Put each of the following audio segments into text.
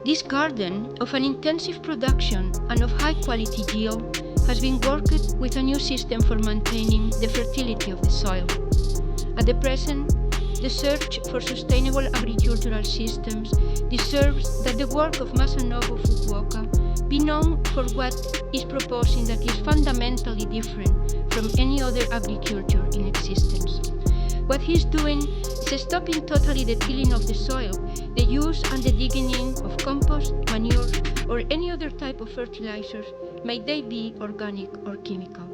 This garden of an intensive production and of high quality yield has been worked with a new system for maintaining the fertility of the soil. At the present, the search for sustainable agricultural systems deserves that the work of Masanobu Fukuoka be known for what is proposing that is fundamentally different from any other agriculture in existence. What he's doing is stopping totally the tilling of the soil, the use and the digging in of compost, manure, or any other type of fertilizers, may they be organic or chemical.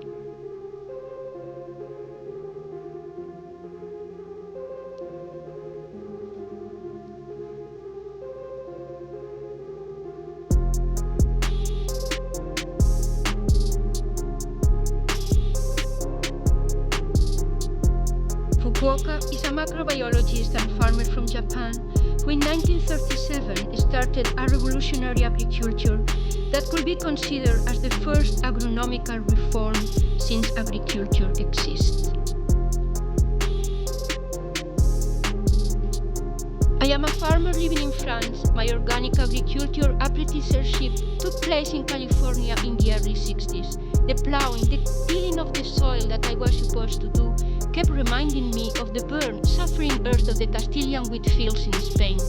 Fukuoka is a microbiologist and farmer from Japan who in 1937 started a revolutionary agriculture that could be considered as the first agronomical reform since agriculture exists. I am a farmer living in France. My organic agriculture apprenticeship took place in California in the early 60s. The plowing, the tilling of the soil that I was supposed to do kept reminding me of the burnt, suffering earth of the Castilian wheat fields in Spain.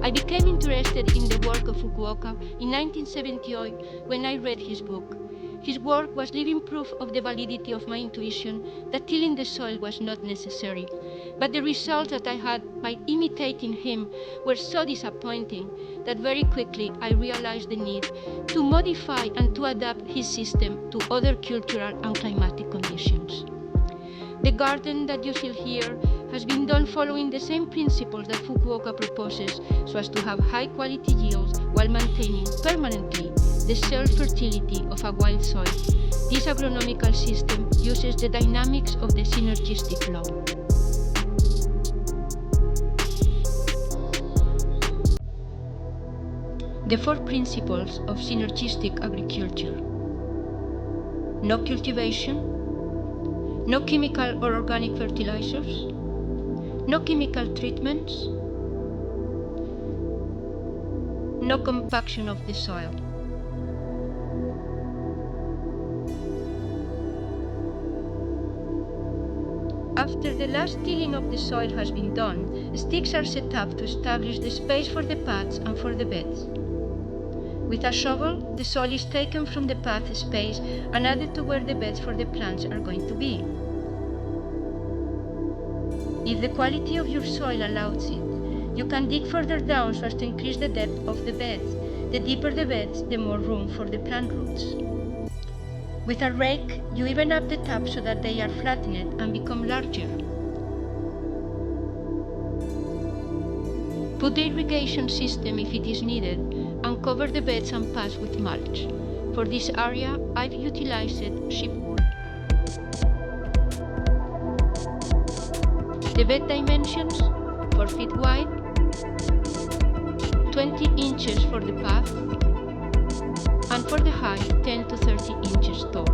I became interested in the work of Fukuoka in 1978 when I read his book. His work was living proof of the validity of my intuition that tilling the soil was not necessary. But the results that I had by imitating him were so disappointing that very quickly I realized the need to modify and to adapt his system to other cultural and climatic conditions. The garden that you see here has been done following the same principles that Fukuoka proposes so as to have high quality yields while maintaining permanently the self-fertility of a wild soil. This agronomical system uses the dynamics of the synergistic law. The four principles of synergistic agriculture: no cultivation, no chemical or organic fertilizers, no chemical treatments, no compaction of the soil. After the last tilling of the soil has been done, sticks are set up to establish the space for the paths and for the beds. With a shovel, the soil is taken from the path space and added to where the beds for the plants are going to be. If the quality of your soil allows it, you can dig further down so as to increase the depth of the beds. The deeper the beds, the more room for the plant roots. With a rake, you even up the top so that they are flattened and become larger. Put the irrigation system if it is needed, and cover the beds and paths with mulch. For this area, I've utilized sheep wool. The bed dimensions: 4 feet wide, 20 inches for the path, and for the height, 10 to 30 inches tall.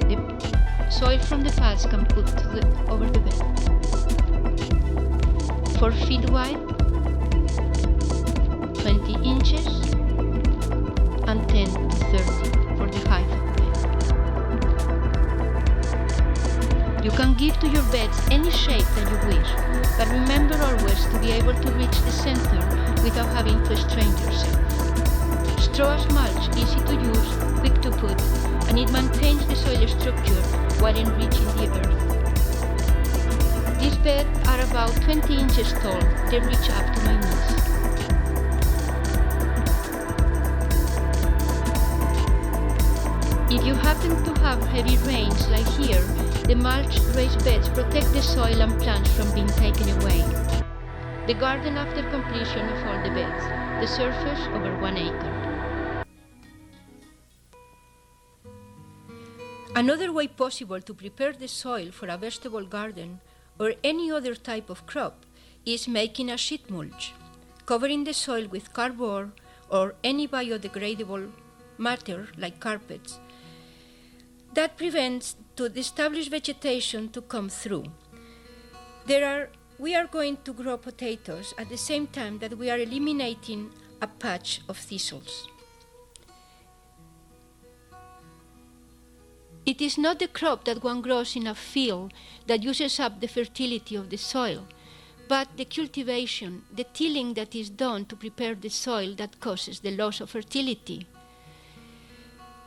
The soil from the paths can put over the bed. 4 feet wide, 20 inches, and 10 to 30 for the height of the bed. You can give to your beds any shape that you wish, but remember always to be able to reach the center without having to strain yourself. Straw as mulch, easy to use, quick to put, and it maintains the soil structure while enriching the earth. These beds are about 20 inches tall. They reach up to my knees. If you happen to have heavy rains like here, the mulch raised beds protect the soil and plants from being taken away. The garden after completion of all the beds, the surface over 1 acre. Another way possible to prepare the soil for a vegetable garden or any other type of crop is making a sheet mulch, covering the soil with cardboard or any biodegradable matter like carpets. That prevents the established vegetation to come through. There are we are going to grow potatoes at the same time that we are eliminating a patch of thistles. It is not the crop that one grows in a field that uses up the fertility of the soil, but the cultivation, the tilling that is done to prepare the soil that causes the loss of fertility.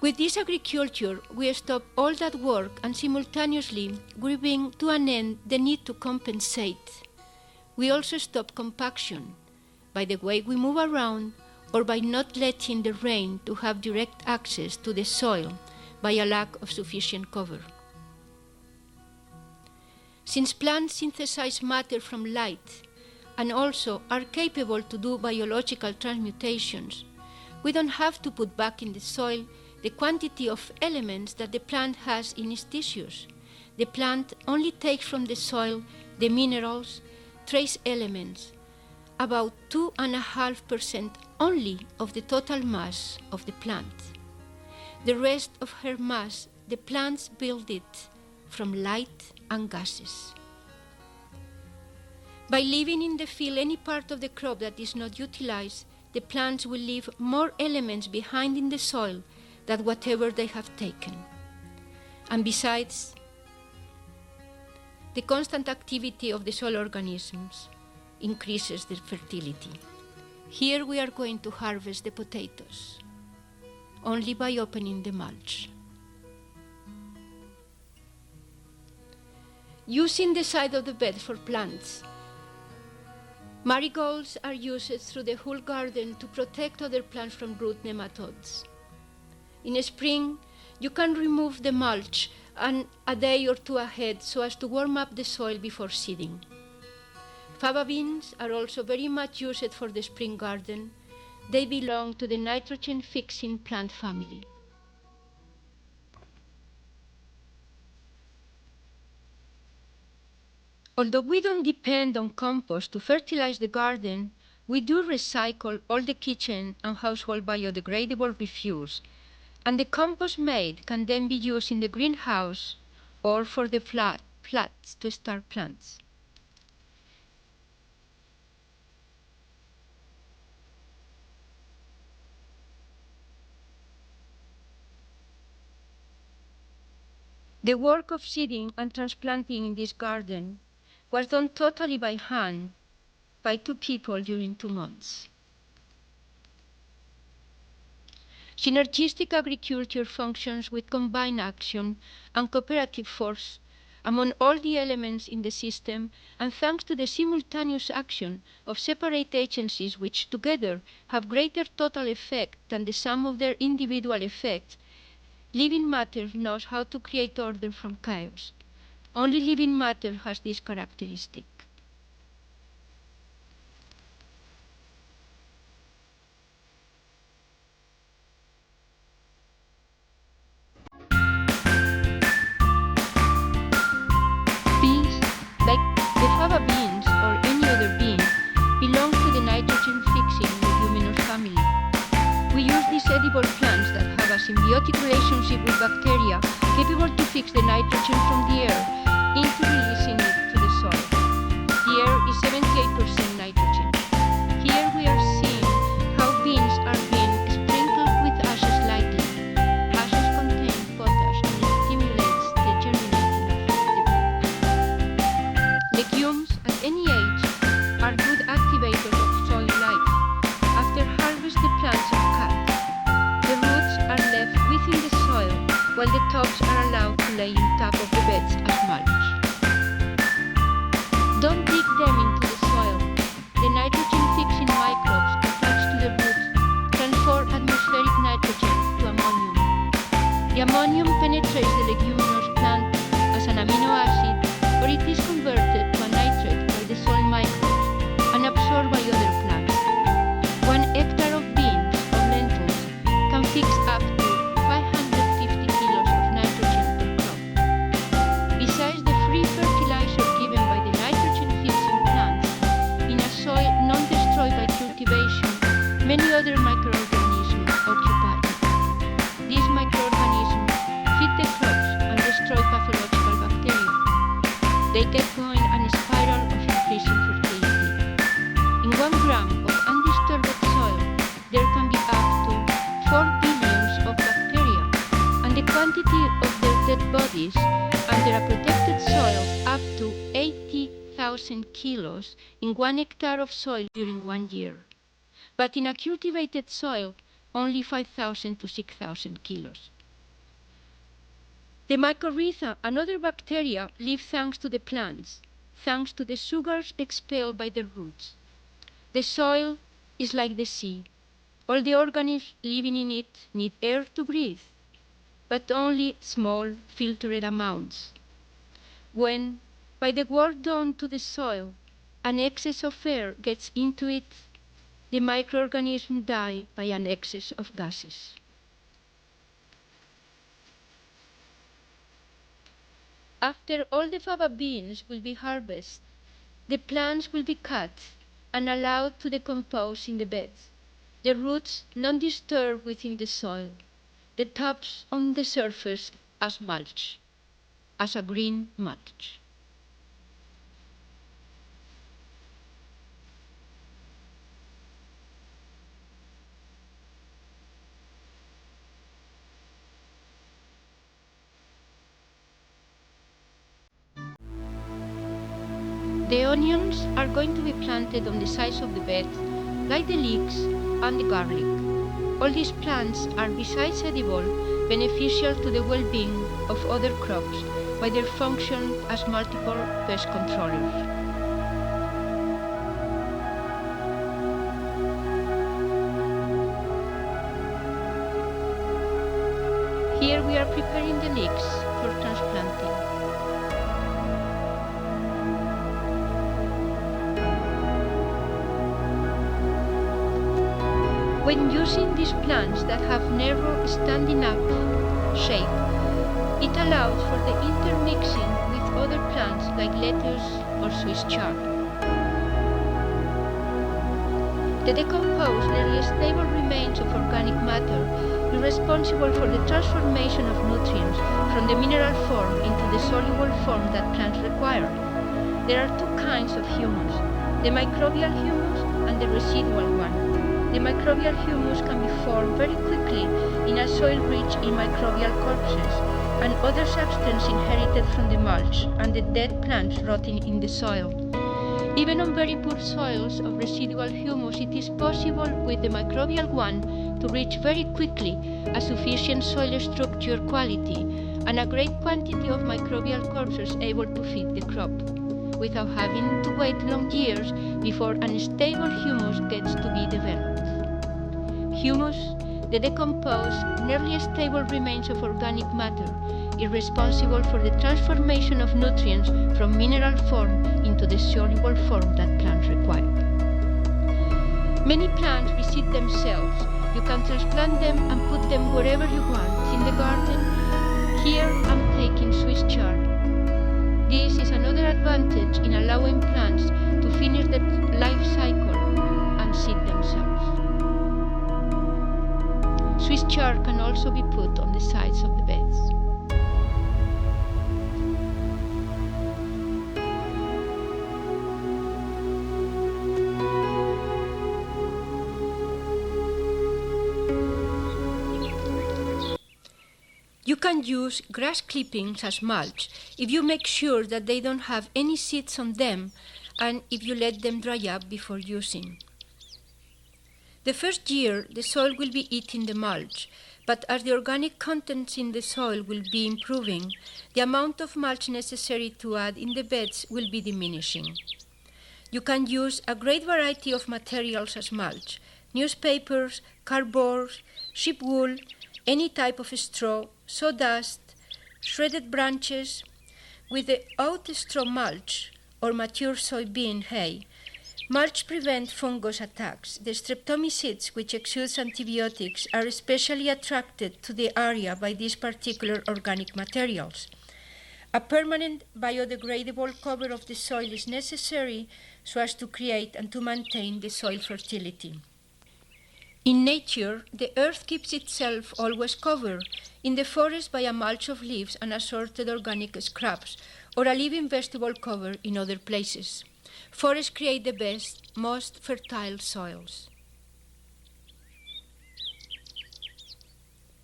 With this agriculture, we stop all that work and simultaneously we bring to an end the need to compensate. We also stop compaction by the way we move around or by not letting the rain to have direct access to the soil by a lack of sufficient cover. Since plants synthesize matter from light and also are capable to do biological transmutations, we don't have to put back in the soil the quantity of elements that the plant has in its tissues. The plant only takes from the soil the minerals, trace elements, about 2.5% only of the total mass of the plant. The rest of her mass, the plants build it from light and gases. By leaving in the field any part of the crop that is not utilized, the plants will leave more elements behind in the soil than whatever they have taken. And besides, the constant activity of the soil organisms increases their fertility. Here we are going to harvest the potatoes, only by opening the mulch. Using the side of the bed for plants, marigolds are used through the whole garden to protect other plants from root nematodes. In spring, you can remove the mulch a day or two ahead so as to warm up the soil before seeding. Fava beans are also very much used for the spring garden. They belong to the nitrogen-fixing plant family. Although we don't depend on compost to fertilize the garden, we do recycle all the kitchen and household biodegradable refuse, and the compost made can then be used in the greenhouse or for the flats to start plants. The work of seeding and transplanting in this garden was done totally by hand by 2 people during 2 months. Synergistic agriculture functions with combined action and cooperative force among all the elements in the system, and thanks to the simultaneous action of separate agencies which together have greater total effect than the sum of their individual effects, living matter knows how to create order from chaos. Only living matter has this characteristic. Beans, like the fava beans or any other bean, belong to the nitrogen-fixing leguminous family. We use these edible plants that have a symbiotic relationship with bacteria capable to fix the nitrogen from the air into releasing it to the soil. The air is 78% nitrogen. Here we are seeing how beans are being sprinkled with ashes lightly. Ashes contain potash and it stimulates the germinating of the bean. Legumes at any age are good activators of soil life. After harvest, the plants are cut. The roots are left within the soil, while the tops are allowed to lay on top of the beds as mulch. Don't dig them into the soil. The nitrogen-fixing microbes attached to the roots transfer atmospheric nitrogen to ammonium. The ammonium penetrates the leguminous plant as an amino acid, or it is converted to a nitrate by the soil microbes and absorbed by other plants. 1 hectare of beans or lentils can fix up to 550 kilos of nitrogen per crop. Besides the free fertilizer given by the nitrogen-fixing plants, in a soil non-destroyed by cultivation, many other microorganisms occupy it. These microorganisms feed the crops and destroy pathological bacteria. They get going on a spiral of increased 6,000 kilos in 1 hectare of soil during 1 year. But in a cultivated soil, only 5,000 to 6,000 kilos. The mycorrhiza and other bacteria live thanks to the plants, thanks to the sugars expelled by the roots. The soil is like the sea. All the organisms living in it need air to breathe, but only small filtered amounts. When, by the work done to the soil, an excess of air gets into it, the microorganisms die by an excess of gases. After all the fava beans will be harvested, the plants will be cut and allowed to decompose in the beds, the roots not disturbed within the soil, the tops on the surface as mulch, as a green mulch. The onions are going to be planted on the sides of the bed, like the leeks and the garlic. All these plants are, besides edible, beneficial to the well-being of other crops by their function as multiple pest controllers. Here we are preparing the leeks for transplanting. When using these plants that have narrow standing up shape, it allows for the intermixing with other plants like lettuce or Swiss chard. The decomposed, nearly stable remains of organic matter is responsible for the transformation of nutrients from the mineral form into the soluble form that plants require. There are two kinds of humus, the microbial humus and the residual one. The microbial humus can be formed very quickly in a soil rich in microbial corpses and other substance inherited from the mulch and the dead plants rotting in the soil. Even on very poor soils of residual humus, it is possible with the microbial one to reach very quickly a sufficient soil structure quality and a great quantity of microbial corpses able to feed the crop, without having to wait long years before an stable humus gets to be developed. Humus, the decomposed, nearly stable remains of organic matter, is responsible for the transformation of nutrients from mineral form into the soluble form that plants require. Many plants reseed themselves. You can transplant them and put them wherever you want in the garden. Here I'm taking Swiss chard. This is another advantage in allowing plants to finish their life cycle and seed themselves. Swiss chard can also be put on the sides of the beds. You can use grass clippings as mulch if you make sure that they don't have any seeds on them and if you let them dry up before using. The first year, the soil will be eating the mulch, but as the organic contents in the soil will be improving, the amount of mulch necessary to add in the beds will be diminishing. You can use a great variety of materials as mulch: newspapers, cardboard, sheep wool, any type of straw, sawdust, shredded branches. With the oat straw mulch or mature soybean hay, mulch prevents fungus attacks. The streptomycetes, which exude antibiotics, are especially attracted to the area by these particular organic materials. A permanent biodegradable cover of the soil is necessary so as to create and to maintain the soil fertility. In nature, the earth keeps itself always covered, in the forest by a mulch of leaves and assorted organic scraps, or a living vegetable cover in other places. Forests create the best, most fertile soils.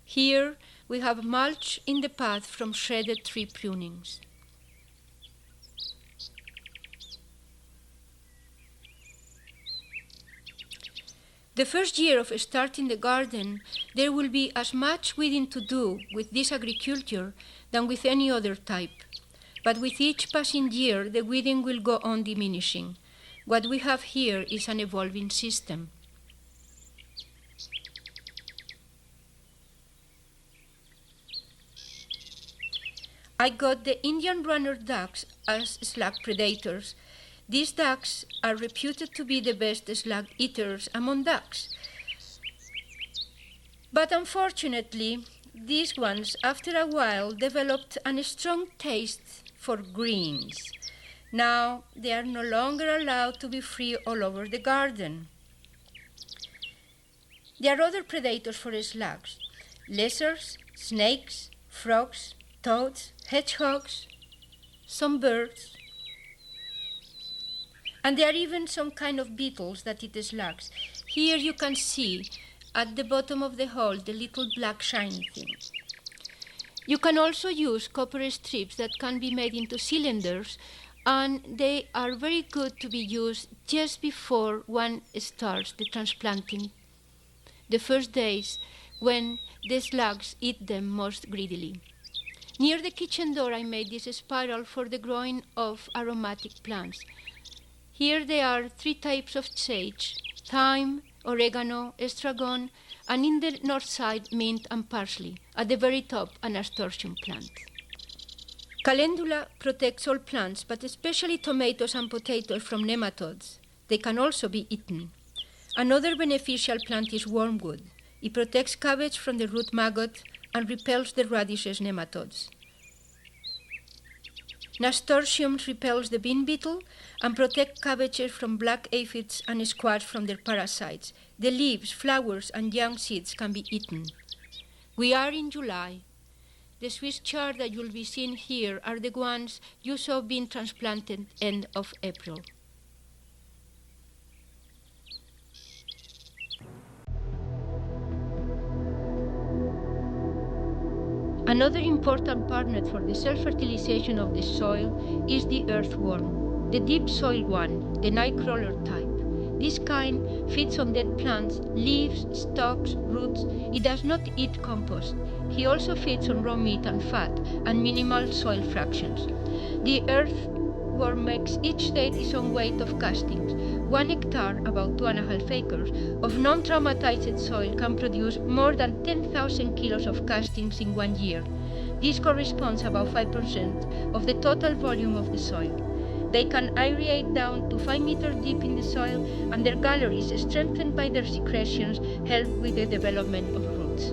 Here we have mulch in the path from shredded tree prunings. The first year of starting the garden, there will be as much weeding to do with this agriculture than with any other type. But with each passing year, the weeding will go on diminishing. What we have here is an evolving system. I got the Indian runner ducks as slug predators. These ducks are reputed to be the best slug eaters among ducks. But unfortunately, these ones, after a while, developed a strong taste for greens. Now, they are no longer allowed to be free all over the garden. There are other predators for slugs: lizards, snakes, frogs, toads, hedgehogs, some birds. And there are even some kind of beetles that eat slugs. Here you can see at the bottom of the hole the little black shiny thing. You can also use copper strips that can be made into cylinders, and they are very good to be used just before one starts the transplanting, the first days when the slugs eat them most greedily. Near the kitchen door I made this spiral for the growing of aromatic plants. Here there are 3 types of sage: thyme, oregano, estragon, and in the north side mint and parsley. At the very top, an nasturtium plant. Calendula protects all plants, but especially tomatoes and potatoes from nematodes. They can also be eaten. Another beneficial plant is wormwood. It protects cabbage from the root maggot and repels the radishes nematodes. Nasturtium repels the bean beetle and protects cabbages from black aphids and squash from their parasites. The leaves, flowers, and young seeds can be eaten. We are in July. The Swiss chard that you'll be seeing here are the ones you saw being transplanted end of April. Another important partner for the self-fertilization of the soil is the earthworm, the deep soil one, the nightcrawler type. This kind feeds on dead plants, leaves, stalks, roots. It does not eat compost. He also feeds on raw meat and fat and minimal soil fractions. The earthworm makes each day its own weight of castings. 1 hectare, about 2.5 acres, of non-traumatized soil can produce more than 10,000 kilos of castings in 1 year. This corresponds about 5% of the total volume of the soil. They can aerate down to 5 meters deep in the soil, and their galleries, strengthened by their secretions, help with the development of roots.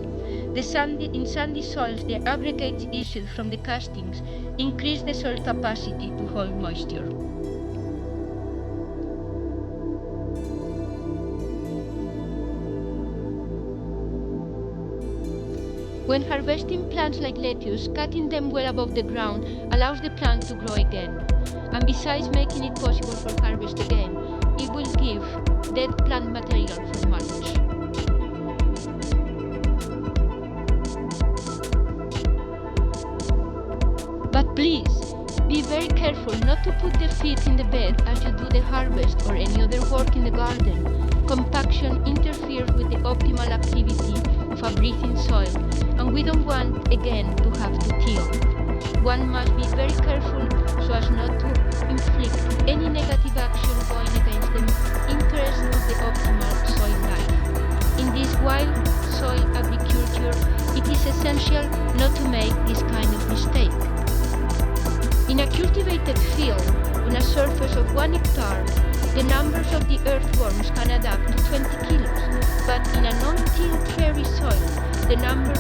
In sandy soils, the aggregates issued from the castings increase the soil capacity to hold moisture. When harvesting plants like lettuce, cutting them well above the ground allows the plant to grow again. And besides making it possible for harvest again, it will give dead plant material for mulch. But please, be very careful not to put the feet in the bed as you do the harvest or any other work in the garden. Compaction interferes with the optimal activity of a breathing soil, and we don't want again to have to till. One must be very careful so as not to inflict any negative action going against the interest of the optimal soil life. In this wild soil agriculture, it is essential not to make this kind of mistake. In a cultivated field, on a surface of 1 hectare, the numbers of the earthworms can add up to 20 kilos, but in a non-tilled prairie soil, the numbers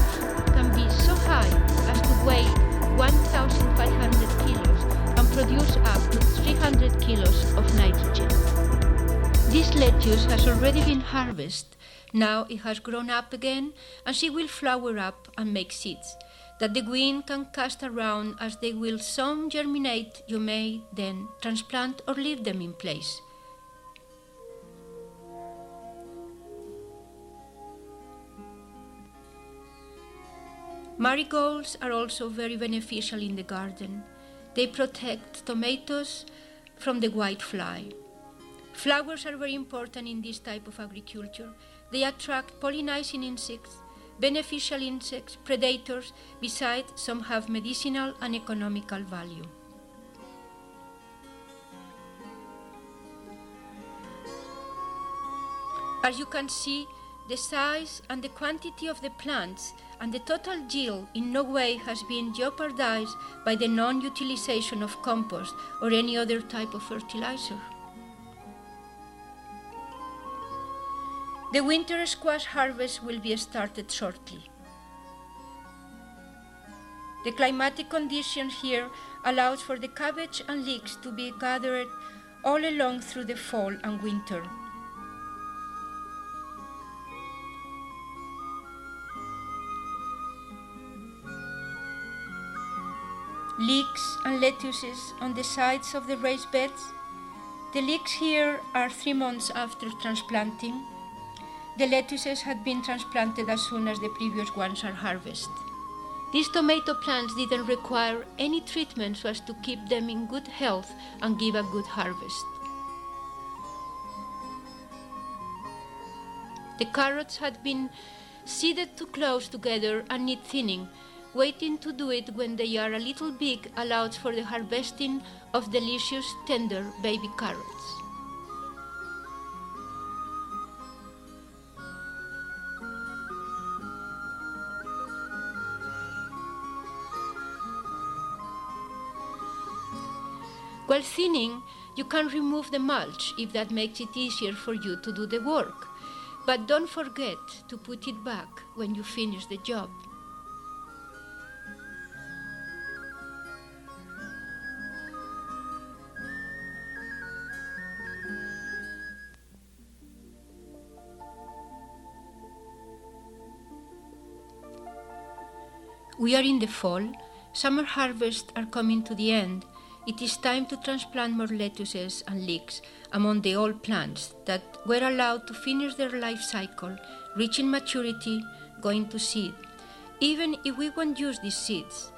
can be so high as to weigh 1,500 kilos and produce up to 300 kilos of nitrogen. This lettuce has already been harvested. Now it has grown up again, and she will flower up and make seeds that the wind can cast around. As they will soon germinate, you may then transplant or leave them in place. Marigolds are also very beneficial in the garden. They protect tomatoes from the white fly. Flowers are very important in this type of agriculture. They attract pollinizing insects, beneficial insects, predators, besides some have medicinal and economical value. As you can see, the size and the quantity of the plants and the total yield in no way has been jeopardized by the non-utilization of compost or any other type of fertilizer. The winter squash harvest will be started shortly. The climatic conditions here allows for the cabbage and leeks to be gathered all along through the fall and winter. Leeks and lettuces on the sides of the raised beds. The leeks here are 3 months after transplanting. The lettuces had been transplanted as soon as the previous ones are harvested. These tomato plants didn't require any treatment so as to keep them in good health and give a good harvest. The carrots had been seeded too close together and need thinning. Waiting to do it when they are a little big allows for the harvesting of delicious, tender baby carrots. While thinning, you can remove the mulch if that makes it easier for you to do the work. But don't forget to put it back when you finish the job. We are in the fall. Summer harvests are coming to the end. It is time to transplant more lettuces and leeks among the old plants that were allowed to finish their life cycle, reaching maturity, going to seed. Even if we won't use these seeds,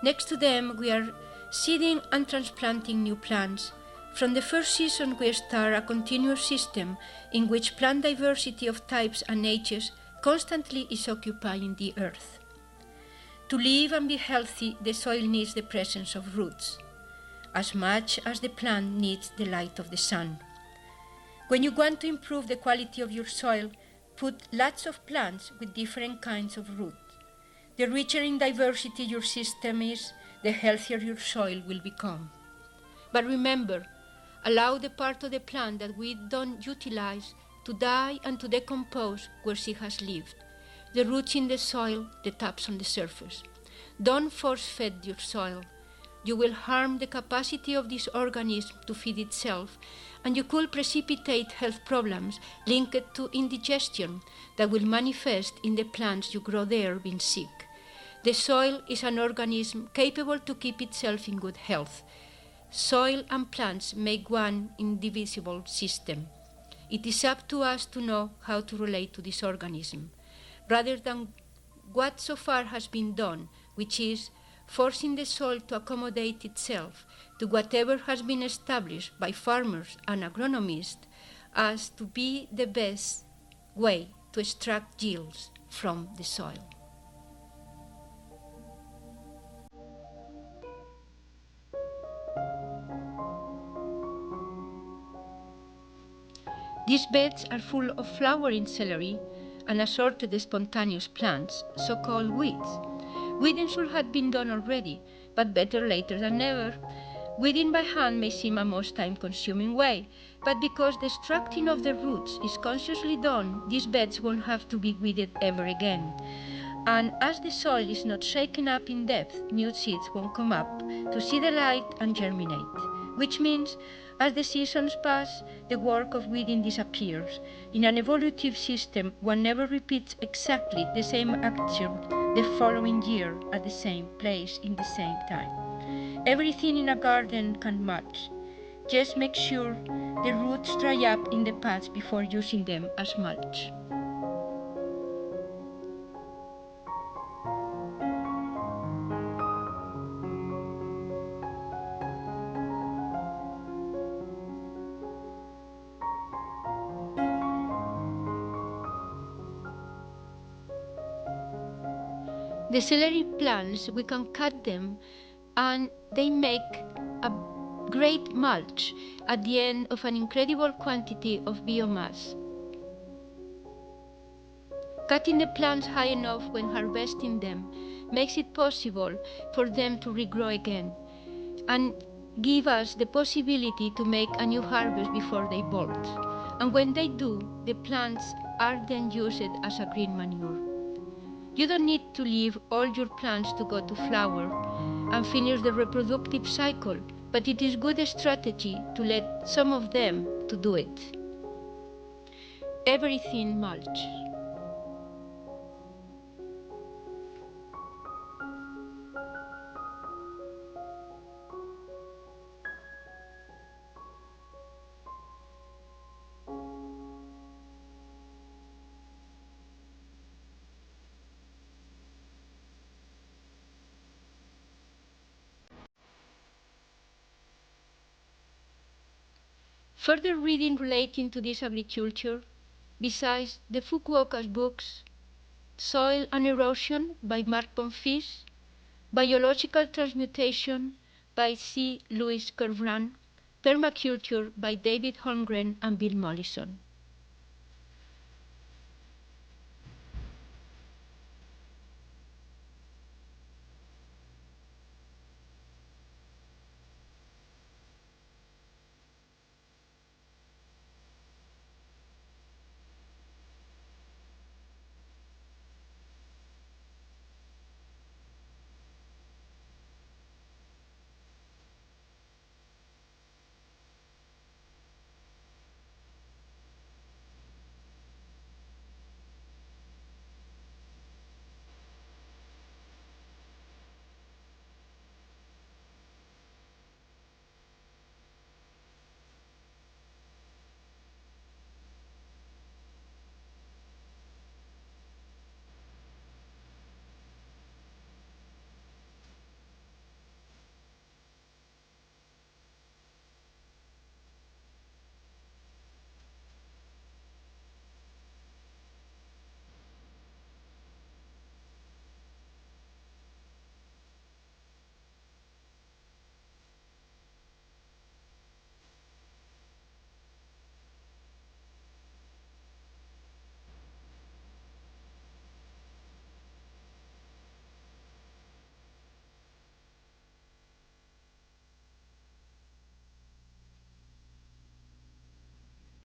next to them we are seeding and transplanting new plants. From the first season we start a continuous system in which plant diversity of types and ages constantly is occupying the earth. To live and be healthy, the soil needs the presence of roots, as much as the plant needs the light of the sun. When you want to improve the quality of your soil, put lots of plants with different kinds of roots. The richer in diversity your system is, the healthier your soil will become. But remember, allow the part of the plant that we don't utilize to die and to decompose where she has lived. The roots in the soil, the tops on the surface. Don't force-feed your soil. You will harm the capacity of this organism to feed itself, and you could precipitate health problems linked to indigestion that will manifest in the plants you grow there being sick. The soil is an organism capable to keep itself in good health. Soil and plants make one indivisible system. It is up to us to know how to relate to this organism, rather than what so far has been done, which is forcing the soil to accommodate itself to whatever has been established by farmers and agronomists as to be the best way to extract yields from the soil. These beds are full of flowering celery and assorted spontaneous plants, so-called weeds. Weeding should have been done already, but better later than never. Weeding by hand may seem a most time-consuming way, but because the extracting of the roots is consciously done, these beds won't have to be weeded ever again. And as the soil is not shaken up in depth, new seeds won't come up to see the light and germinate, which means as the seasons pass, the work of weeding disappears. In an evolutive system, one never repeats exactly the same action the following year at the same place in the same time. Everything in a garden can mulch. Just make sure the roots dry up in the pots before using them as mulch. The celery plants, we can cut them and they make a great mulch at the end of an incredible quantity of biomass. Cutting the plants high enough when harvesting them makes it possible for them to regrow again and give us the possibility to make a new harvest before they bolt. And when they do, the plants are then used as a green manure. You don't need to leave all your plants to go to flower and finish the reproductive cycle, but it is good strategy to let some of them to do it. Everything mulch. Further reading relating to this agriculture, besides the Fukuoka's books, Soil and Erosion by Mark Bonfils, Biological Transmutation by C. Louis Kervran, Permaculture by David Holmgren and Bill Mollison.